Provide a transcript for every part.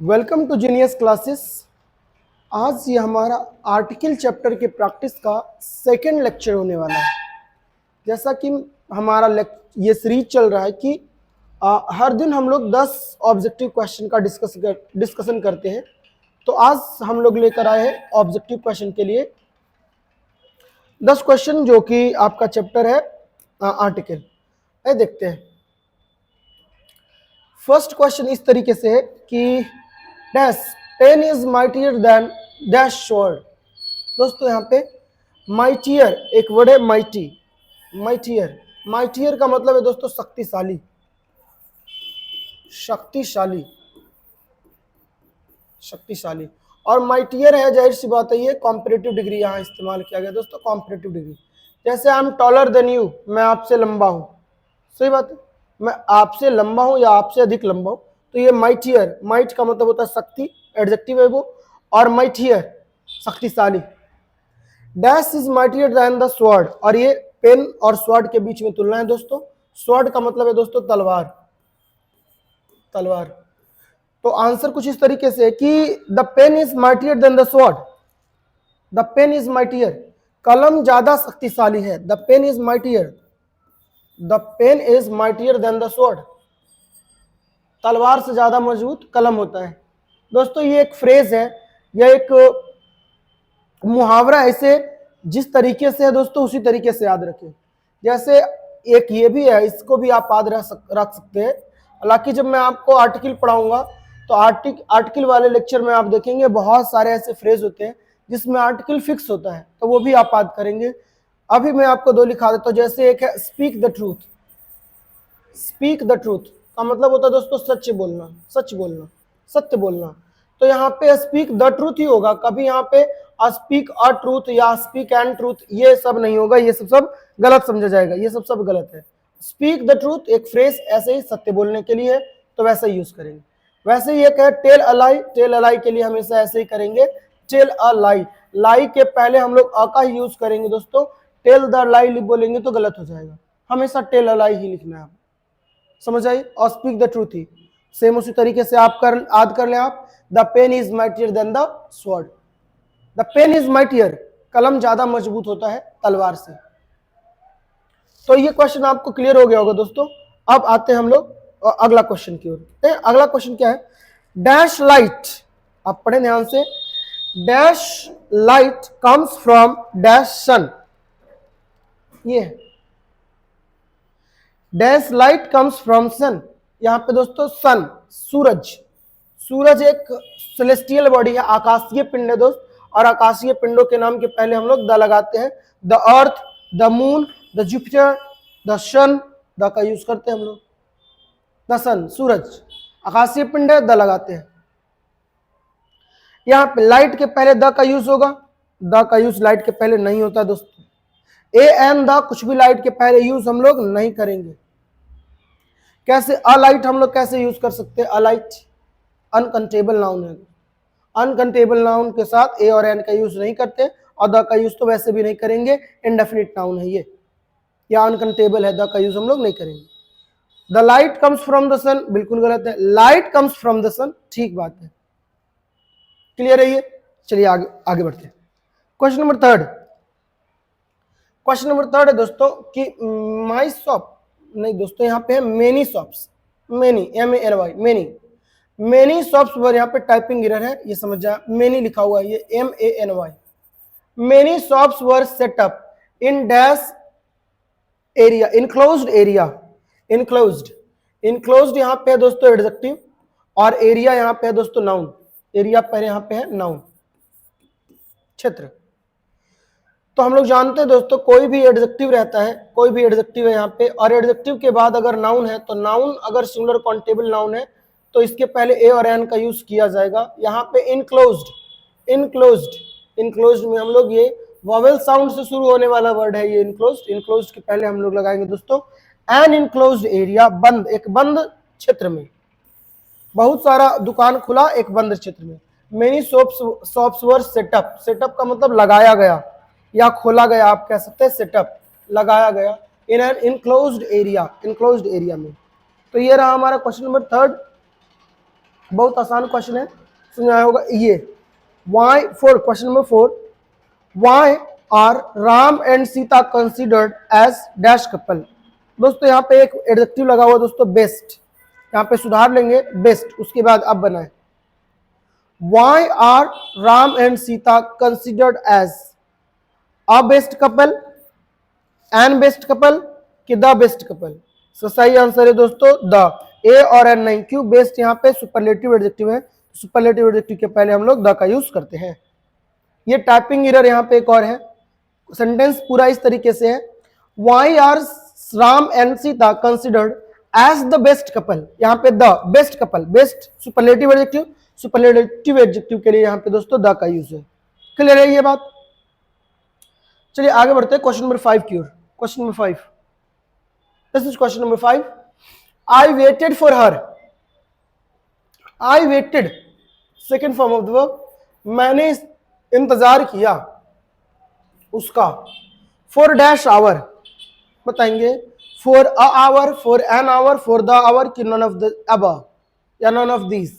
Welcome to genius classes. आज ये हमारा आर्टिकल चैप्टर के प्रैक्टिस का सेकंड लेक्चर होने वाला है। जैसा कि हमारा ये सीरीज चल रहा है कि हर दिन हम लोग 10 ऑब्जेक्टिव क्वेश्चन का डिस्कशन करते हैं। तो आज हम लोग लेकर आए हैं ऑब्जेक्टिव क्वेश्चन के लिए 10 क्वेश्चन, जो कि आपका चैप्टर है आर्टिकल। देखते हैं। फर्स्ट क्वेश्चन इस तरीके से है कि dash pen is mightier than dash sword. दोस्तों यहाँ पे माइटियर एक वर्ड है, माइटी, माइटियर। माइटियर का मतलब है दोस्तों शक्तिशाली, शक्तिशाली, शक्तिशाली। और माइटियर है, जाहिर सी बात है, ये कॉम्परेटिव डिग्री यहाँ इस्तेमाल किया गया दोस्तों, कॉम्परेटिव डिग्री। जैसे I am taller than you, मैं आपसे लंबा हूँ, सही बात है, मैं आपसे लंबा हूँ या आपसे अधिक लंबा हूँ। तो ये माइटियर, माइट का मतलब होता है शक्ति, एडजेक्टिव है वो, और माइटियर शक्तिशाली। Dash is mightier than the sword, और ये पेन और स्वॉर्ड के बीच में तुलना है दोस्तों। स्वॉर्ड का मतलब है दोस्तों तलवार, तलवार। तो आंसर कुछ इस तरीके से कि the pen is mightier than the sword. The pen is mightier, कलम ज्यादा शक्तिशाली है। The pen is mightier, the pen is mightier than the sword. तलवार से ज्यादा मजबूत कलम होता है। दोस्तों ये एक फ्रेज है, यह एक मुहावरा, ऐसे जिस तरीके से है दोस्तों उसी तरीके से याद रखें। जैसे एक ये भी है, इसको भी आप याद रख सकते हैं। हालांकि जब मैं आपको आर्टिकल पढ़ाऊंगा तो आर्टिकल वाले लेक्चर में आप देखेंगे बहुत सारे ऐसे फ्रेज होते हैं जिसमें आर्टिकल फिक्स होता है, तो वो भी आप याद करेंगे। अभी मैं आपको दो लिखा देता हूँ। जैसे एक है speak the truth. Speak the truth का मतलब होता है दोस्तों सच बोलना, सच बोलना, सत्य बोलना। तो यहाँ पे स्पीक द ट्रूथ ही होगा, कभी यहाँ पे स्पीक अ ट्रूथ या स्पीक एंड ट्रूथ ये सब नहीं होगा, ये सब गलत समझा जाएगा, ये सब गलत है। स्पीक द ट्रूथ एक फ्रेज ऐसे ही सत्य बोलने के लिए है, तो वैसे ही यूज करेंगे। वैसे ही एक है tell a lie, tell a लाई के लिए हमेशा ऐसे ही करेंगे, टेल अ लाई। लाई के पहले हम लोग अ का ही यूज करेंगे दोस्तों। टेल द लाई बोलेंगे तो गलत हो जाएगा, हमेशा टेल अ लाई ही लिखना है आप, समझ आई। और स्पीक द ट्रूथ ही सेम उसी तरीके से आप याद कर लें आप। The pen is mightier than the sword. The pen is mightier, कलम ज्यादा मजबूत होता है तलवार से। तो ये क्वेश्चन आपको क्लियर हो गया होगा दोस्तों। अब आते हैं हम लोग अगला क्वेश्चन की ओर। अगला क्वेश्चन क्या है? डैश लाइट, आप पढ़े ध्यान से। Dash light comes from dash sun. ये dash light comes from sun, यहाँ पे दोस्तों सन, सूरज। सूरज एक सेलेस्टियल बॉडी है, आकाशीय पिंड है दोस्त। और आकाशीय पिंडों के नाम के पहले हम लोग द लगाते हैं। The earth, the moon, the Jupiter, the sun, the का यूज करते हैं हम लोग। द सन सूरज आकाशीय पिंड है, द लगाते हैं। यहाँ पे लाइट के पहले द का यूज होगा, द का यूज लाइट के पहले नहीं होता दोस्तों। ए एंड द कुछ भी लाइट के पहले यूज हम लोग नहीं करेंगे। कैसे अलाइट हम लोग कैसे यूज कर सकते हैं? अलाइट अनकंटेबल नाउन है, अनकंटेबल नाउन के साथ ए और एन का यूज नहीं करते, और द का यूज तो वैसे भी नहीं करेंगे, इनडेफिनिट नाउन है ये, या अनकंटेबल है, द का यूज हम लोग नहीं करेंगे। The light comes from the sun बिल्कुल गलत है, light comes from the sun ठीक बात है। क्लियर है ये? चलिए आगे आगे बढ़ते हैं। Question number third. Question number third है दोस्तों कि माई शॉप, नहीं दोस्तों यहाँ पे है many shops, many MENY, many, many shops पर यहाँ पे टाइपिंग एरर है, ये समझ जाए। मेनी लिखा हुआ है, ये MANY। Many shops were set up in dash area, enclosed area, enclosed, enclosed यहाँ पे है दोस्तों एडजेक्टिव, और एरिया यहाँ पे है दोस्तों नाउन। एरिया पहले यहाँ पे है नाउन, क्षेत्र। तो हम लोग जानते हैं दोस्तों कोई भी एडजेक्टिव रहता है, कोई भी एडजेक्टिव है यहाँ पे, और एडजेक्टिव के बाद अगर नाउन है तो नाउन अगर सिंगुलर काउंटेबल नाउन है तो इसके पहले ए और एन का यूज किया जाएगा। यहाँ पे इनक्लोज्ड, इनक्लोज्ड, इनक्लोज्ड में हम लोग ये वॉवेल साउंड से शुरू होने वाला वर्ड है ये इनक्लोज्ड। इनक्लोज्ड के पहले हम लोग लगाएंगे दोस्तों एन इनक्लोज्ड एरिया, बंद, एक बंद क्षेत्र में। बहुत सारा दुकान खुला एक बंद क्षेत्र में। Many shops were set up, setup का मतलब लगाया गया या खोला गया, आप कह सकते हैं सेटअप, लगाया गया in an enclosed area, enclosed area में। तो ये रहा हमारा क्वेश्चन नंबर थर्ड। बहुत आसान क्वेश्चन है, समझ आया होगा ये। Y four, question number 4, why are Ram and Sita considered as dash couple. दोस्तों यहाँ पे एक एडजेक्टिव लगा हुआ दोस्तों बेस्ट, यहाँ पे सुधार लेंगे बेस्ट, उसके बाद अब बनाए। Why are Ram and Sita considered as a best couple, an best couple कि द बेस्ट कपल। सो सही आंसर है दोस्तों द, ए और एन नहीं। क्यों? बेस्ट यहाँ पे सुपरलेटिव एडजेक्टिव है, सुपरलेटिव एडजेक्टिव के पहले हम लोग द का यूज करते हैं। ये टाइपिंग एरर यहाँ पे एक और है। सेंटेंस पूरा इस तरीके से है, why are Ram and Sita considered as the best couple. यहाँ पे the best couple, best superlative adjective, superlative adjective के लिए यहाँ पे दोस्तों द का यूज है। क्लियर है ये बात? चलिए आगे बढ़ते हैं क्वेश्चन नंबर 5 की ओर। Question number 5, this is question number 5। I waited for her, I waited second form of the verb, मैंने इंतजार किया उसका, फॉर डैश आवर, बताएंगे for a hour, for an hour, for the hour कि none of the above या none of these.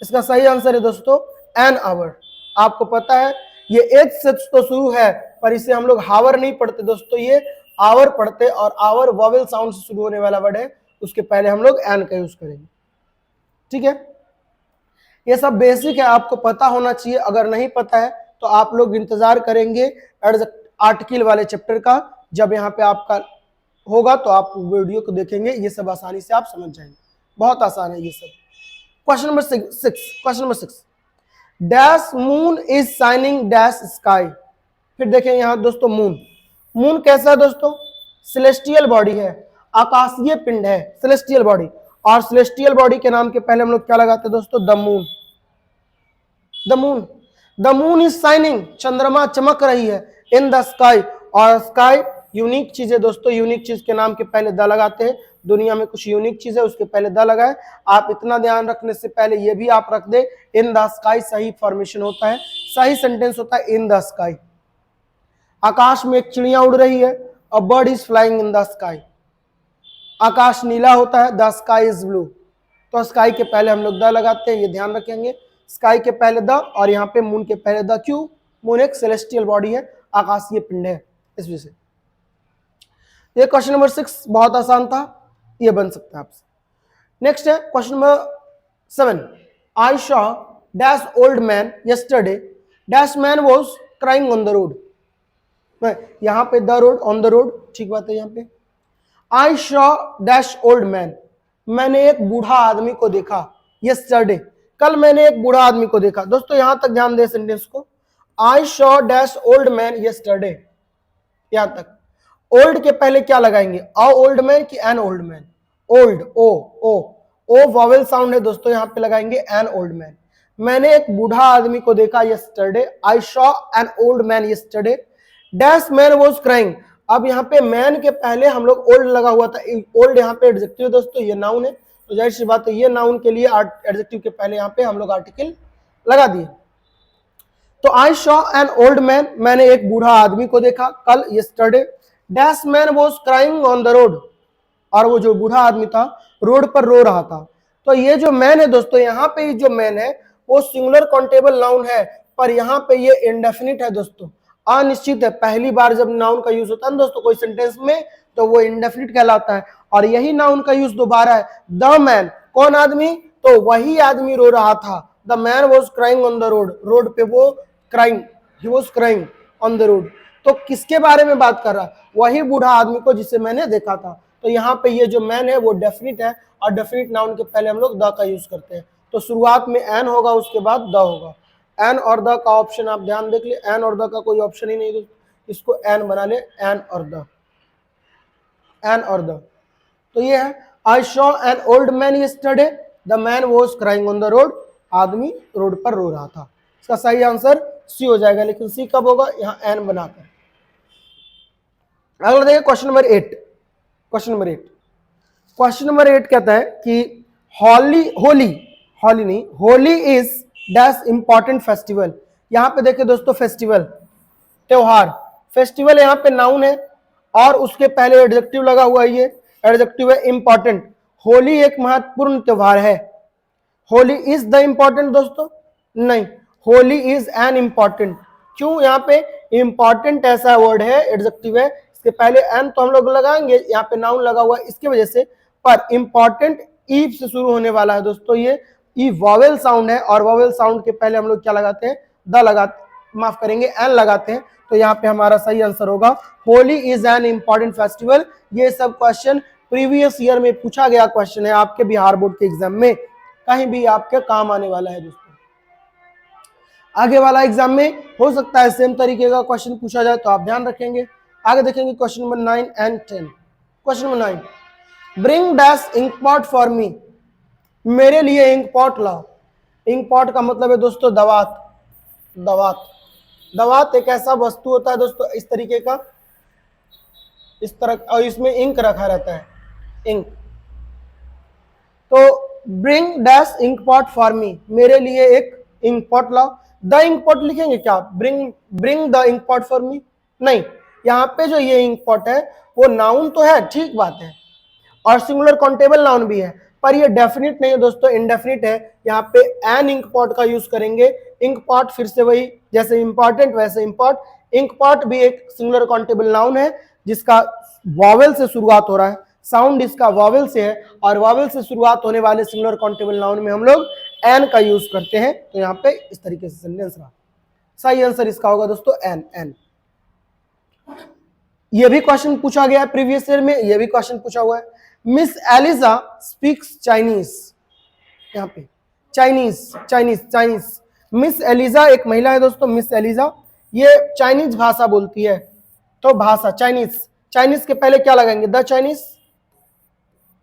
इसका सही answer है दोस्तों एन आवर। आपको पता है ये एच से तो शुरू है, पर इसे हम लोग हावर नहीं पढ़ते दोस्तों, ये आवर पढ़ते, और आवर वॉवेल साउंड से शुरू होने वाला वर्ड है, उसके पहले हम लोग एन का यूज करेंगे। ठीक है, ये सब बेसिक है, आपको पता होना चाहिए। अगर नहीं पता है तो आप लोग इंतजार करेंगे आर्टिकल वाले चैप्टर का, जब यहाँ पे आपका होगा तो आप वीडियो को देखेंगे, ये सब आसानी से आप समझ जाएंगे। बहुत आसान है ये सब। Question number 6, question number 6, dash moon is shining dash sky. फिर देखें यहाँ दोस्तों मून, मून कैसा है दोस्तों? सेलेस्टियल बॉडी है, आकाशीय पिंड है, सेलेस्टियल बॉडी। और सेलेस्टियल बॉडी के नाम के पहले हम लोग क्या लगाते हैं दोस्तों? The moon. The moon, the moon is shining, चंद्रमा चमक रही है, इन द स्काई। और स्काई यूनिक चीज है दोस्तों, यूनिक चीज के नाम के पहले द लगाते हैं। दुनिया में कुछ यूनिक चीज है उसके पहले द लगाए। आप इतना ध्यान रखने से पहले ये भी आप रख दे, इन द स्काई सही फॉर्मेशन होता है, सही सेंटेंस होता है इन द स्काई। आकाश में एक चिड़िया उड़ रही है, a bird is flying in the sky. आकाश नीला होता है, द स्काई इज ब्लू। तो स्काई के पहले हम लोग द लगाते हैं, ये ध्यान रखेंगे। स्काई के पहले द, और यहाँ पे मून के पहले द। क्यों? मून एक सेलेस्टियल बॉडी है, आकाशीय पिंड है, इस वजह से। ये क्वेश्चन नंबर 6 बहुत आसान था, ये बन सकता है आपसे। नेक्स्ट है question number 7, I saw dash old man yesterday dash man was crying on the road. यहाँ पे the road, on the road, ठीक बात है। यहाँ पे आई शॉ डैश ओल्ड मैन, मैंने एक बूढ़ा आदमी को देखा, यस्टरडे, कल मैंने एक बूढ़ा आदमी को देखा। दोस्तों यहां तक ध्यान दे सेंटेंस को, I saw dash old man yesterday, यहां तक। ओल्ड के पहले क्या लगाएंगे? अ ओल्ड मैन कि an old man? Old, O O vowel sound है दोस्तों, यहां पे लगाएंगे एन ओल्ड मैन। मैंने एक बूढ़ा आदमी को देखा yesterday, I saw an old man yesterday dash man was crying. अब यहाँ पे मैन के पहले हम लोग ओल्ड लगा हुआ था, ओल्ड यहाँ पे एडजेक्टिव दोस्तों, ये नाउन है, तो जाहिर सी बात है ये नाउन के लिए एडजेक्टिव के पहले यहाँ पे हम लोग आर्टिकल लगा दिए। तो आई शॉ एन ओल्ड मैन, मैंने एक बूढ़ा आदमी को देखा कल, yesterday dash man was crying on the road, और वो जो बूढ़ा आदमी था रोड पर रो रहा था। तो ये जो मैन है दोस्तों, यहाँ पे जो मैन है वो सिंगुलर काउंटेबल नाउन है, पर यहाँ पे ये इंडेफिनिट है दोस्तों, अनिश्चित है। पहली बार जब नाउन का यूज होता है दोस्तों कोई सेंटेंस में, तो वो इंडेफिनिट कहलाता है। और यही नाउन का यूज दोबारा है, द मैन, कौन आदमी? तो वही आदमी रो रहा था, the man was crying on the road, road पे वो crying, he was crying on the road. तो किसके बारे में बात कर रहा? वही बूढ़ा आदमी को जिसे मैंने देखा था। तो यहाँ पे ये जो मैन है वो डेफिनिट है, और डेफिनिट नाउन के पहले हम लोग द का यूज करते हैं। तो शुरुआत में एन होगा, उसके बाद द होगा। एन और द का ऑप्शन आप ध्यान देख ले, एन और द का कोई ऑप्शन ही नहीं, तो इसको एन बना ले, एन और द, एन और द। तो ये है, I saw an old man yesterday, the man was crying on the road, आदमी रोड पर रो रहा था। इसका सही आंसर सी हो जाएगा, लेकिन सी कब होगा? यहाँ एन बनाकर। अगला देखिए question number 8, question number 8, question number 8 कहता है कि Holi is dash important festival. यहाँ पे देखिए दोस्तों, फेस्टिवल, त्योहार, फेस्टिवल यहाँ पे नाउन है, और उसके पहले एडजेक्टिव लगा हुआ है, ये एडजेक्टिव है इंपॉर्टेंट। होली एक महत्वपूर्ण त्योहार है, होली इज द इंपॉर्टेंट दोस्तों, नहीं, होली इज एन इंपॉर्टेंट। क्यों? यहाँ पे इंपॉर्टेंट ऐसा वर्ड है, एडजेक्टिव है, इसके पहले एन तो हम लोग लगाएंगे, यहाँ पे नाउन लगा हुआ है इसकी वजह से, पर इंपॉर्टेंट ई से शुरू होने वाला है दोस्तों। ये ई वॉवेल साउंड है और वॉवेल साउंड के पहले हम लोग क्या लगाते हैं? द लगाते, माफ करेंगे, एन लगाते हैं। तो यहाँ पे हमारा सही आंसर होगा Holi is an important festival. ये सब क्वेश्चन प्रीवियस ईयर में पूछा गया क्वेश्चन है आपके बिहार बोर्ड के एग्जाम में, कहीं भी आपके काम आने वाला है दोस्तों। आगे वाला एग्जाम में हो सकता है सेम तरीके का क्वेश्चन पूछा जाए, तो आप ध्यान रखेंगे। आगे देखेंगे question number 9 and 10। Question number 9, bring dash ink pot for me, मेरे लिए इंक पॉट लाओ। इंक पॉट का मतलब है दोस्तों दवात। दवात, दवात एक ऐसा वस्तु होता है दोस्तों इस तरीके का, इस तरह, और इसमें इंक रखा रहता है, इंक। तो bring dash ink pot for me, मेरे लिए एक इंक पॉट लाओ। द इंक पॉट लिखेंगे क्या? Bring the ink pot for me, नहीं, यहाँ पे जो ये इंक पॉट है वो नाउन तो है, ठीक बात है, और सिंगुलर काउंटेबल नाउन भी है, पर ये डेफिनिट नहीं है दोस्तों, इनडेफिनिट है। यहाँ पे एन इंक पॉट का यूज करेंगे। इंक पॉट फिर से वही, जैसे इंपॉर्टेंट वैसे इंपॉर्ट। इंक पॉट भी एक सिंगुलर काउंटेबल नाउन है जिसका वॉवेल से शुरुआत हो रहा है, साउंड इसका वॉवेल से है, और वॉवेल से शुरुआत होने वाले सिंगुलर काउंटेबल नाउन में हम लोग एन का यूज करते हैं। तो यहाँ पे इस तरीके से सेंटेंस रहा, सही आंसर इसका होगा दोस्तों एन, एन। ये भी क्वेश्चन पूछा गया है प्रीवियस ईयर में, ये भी क्वेश्चन पूछा हुआ है। मिस एलिजा स्पीक्स चाइनीज, यहाँ पे Chinese, Chinese, Chinese. Miss Eliza एक महिला है दोस्तों, मिस एलिजा, ये चाइनीज भाषा बोलती है। तो भाषा चाइनीज, चाइनीज के पहले क्या लगाएंगे? द चाइनीज,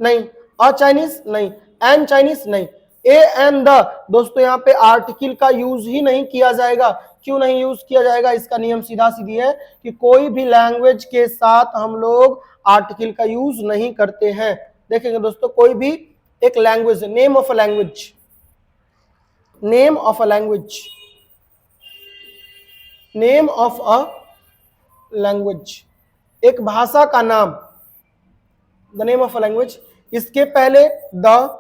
नहीं, अ चाइनीज, नहीं, एन चाइनीज, नहीं, ए एन द। दोस्तों यहाँ पे आर्टिकल का यूज ही नहीं किया जाएगा। क्यों नहीं यूज किया जाएगा? इसका नियम सीधा सीधी है कि कोई भी लैंग्वेज के साथ हम लोग आर्टिकल का यूज नहीं करते हैं। देखेंगे दोस्तों, कोई भी एक language, name of a language, name of a language, name of a language, एक भाषा का नाम, the name of a language, इसके पहले द,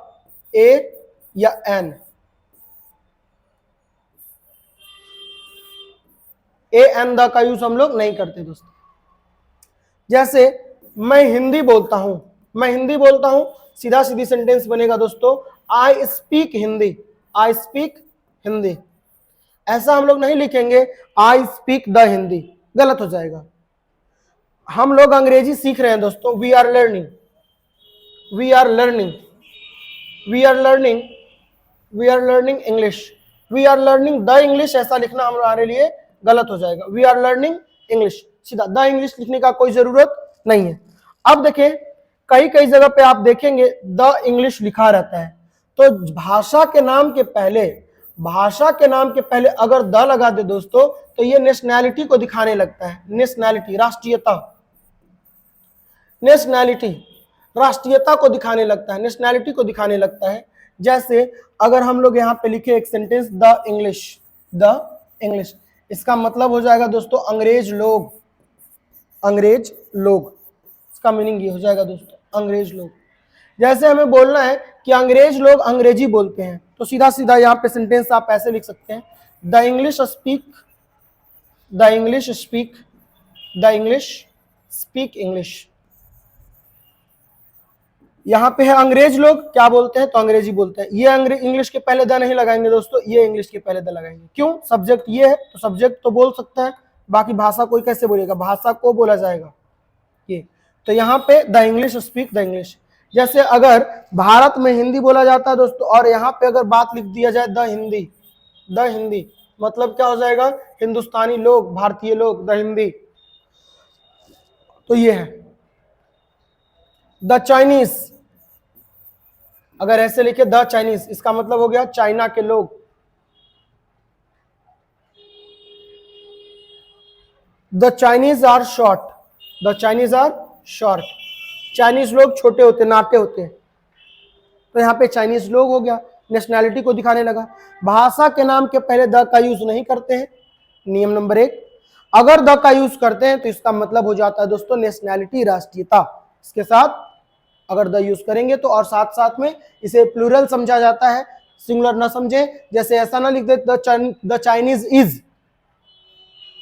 ए या एन, ए एन द का यूज हम लोग नहीं करते दोस्तों। जैसे मैं हिंदी बोलता हूं, मैं हिंदी बोलता हूं, सीधा सीधी सेंटेंस बनेगा दोस्तों, I speak Hindi, I speak Hindi. ऐसा हम लोग नहीं लिखेंगे आई स्पीक द हिंदी, गलत हो जाएगा। हम लोग अंग्रेजी सीख रहे हैं दोस्तों, we are learning, we are learning, we are learning, we are learning English, we are learning the English, ऐसा लिखना हमारे लिए गलत हो जाएगा। वी आर लर्निंग इंग्लिश, सीधा द इंग्लिश लिखने का कोई जरूरत नहीं है। अब देखें, कई कई जगह पे आप देखेंगे द इंग्लिश लिखा रहता है, तो भाषा के नाम के पहले, भाषा के नाम के पहले अगर द लगा दे दोस्तों, तो ये नेशनैलिटी को दिखाने लगता है, नेशनैलिटी, राष्ट्रीयता, नेशनैलिटी, राष्ट्रीयता को दिखाने लगता है, नेशनैलिटी को दिखाने लगता है। जैसे अगर हम लोग यहाँ पे लिखे एक sentence, the English, the English, इसका मतलब हो जाएगा दोस्तों अंग्रेज लोग, अंग्रेज लोग, इसका मीनिंग ये हो जाएगा दोस्तों अंग्रेज लोग। जैसे हमें बोलना है कि अंग्रेज लोग अंग्रेजी बोलते हैं, तो सीधा सीधा यहाँ पे सेंटेंस आप ऐसे लिख सकते हैं, the English speak, the English speak, the English speak English. यहाँ पे है अंग्रेज लोग क्या बोलते हैं, तो अंग्रेजी बोलते हैं। ये इंग्लिश के पहले द नहीं लगाएंगे दोस्तों, ये इंग्लिश के पहले द लगाएंगे। क्यों? सब्जेक्ट ये है, तो सब्जेक्ट तो बोल सकता है, बाकी भाषा कोई कैसे बोलेगा, भाषा को बोला जाएगा ये। तो यहाँ पे the English speak the English. जैसे अगर भारत में हिंदी बोला जाता है दोस्तों, और यहाँ पे अगर बात लिख दिया जाए द हिंदी, द हिंदी, मतलब क्या हो जाएगा, हिंदुस्तानी लोग, भारतीय लोग, द हिंदी। तो ये है द चाइनीज, अगर ऐसे लिखे द चाइनीज, इसका मतलब हो गया चाइना के लोग। The Chinese are short, the Chinese are short, Chinese लोग छोटे होते, नाटे होते, तो यहाँ पे चाइनीज लोग हो गया, नेशनैलिटी को दिखाने लगा। भाषा के नाम के पहले द का यूज नहीं करते हैं, नियम नंबर 1। अगर द का यूज करते हैं तो इसका मतलब हो जाता है दोस्तों नेशनैलिटी, राष्ट्रीयता। इसके साथ अगर द यूज करेंगे तो, और साथ साथ में इसे प्लूरल समझा जाता है, सिंगुलर ना समझे, जैसे ऐसा ना लिख दे the Chinese is,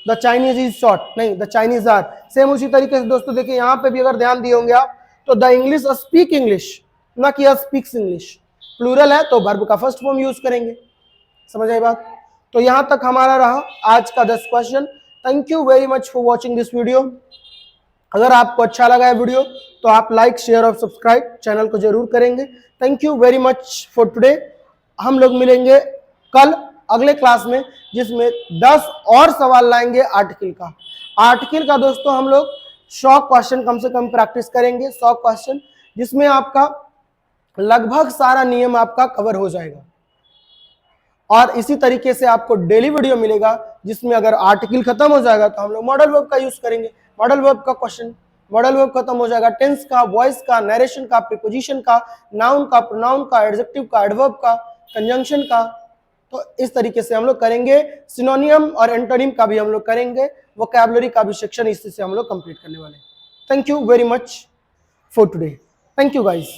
the Chinese is short, नहीं द चाइनीज आर। सेम उसी तरीके से दोस्तों देखिए यहाँ पे भी अगर ध्यान दिए होंगे आप, तो द इंग्लिश स्पीक इंग्लिश, ना कि स्पीक्स इंग्लिश। प्लूरल है तो वर्ब का फर्स्ट फॉर्म यूज करेंगे, समझ आई बात। तो यहां तक हमारा रहा आज का 10 question. Thank you very much for watching this video. अगर आपको अच्छा लगा है वीडियो तो आप लाइक शेयर और सब्सक्राइब चैनल को जरूर करेंगे। Thank you very much for today. हम लोग मिलेंगे कल अगले क्लास में, जिसमें 10 और सवाल लाएंगे आर्टिकल का। आर्टिकल का दोस्तों हम लोग 100 क्वेश्चन कम से कम प्रैक्टिस करेंगे, 100 क्वेश्चन, जिसमें आपका लगभग सारा नियम आपका कवर हो जाएगा। और इसी तरीके से आपको डेली वीडियो मिलेगा, जिसमें अगर आर्टिकल खत्म हो जाएगा तो हम लोग मॉडल वर्ब का यूज करेंगे। मॉडल वर्ब का क्वेश्चन, मॉडल वर्ब खत्म हो जाएगा, टेंस का, वॉइस का, नरेशन का, प्रीपोजिशन का, नाउन का, प्रोनाउन का, एडजेक्टिव का, एडवर्ब का, कंजंक्शन का। तो इस तरीके से हम लोग करेंगे। सिनोनियम और एंटोनिम का भी हम लोग करेंगे, वोकैबुलरी का भी सेक्शन इसी से हम लोग कंप्लीट करने वाले हैं। Thank you very much for today. Thank you guys.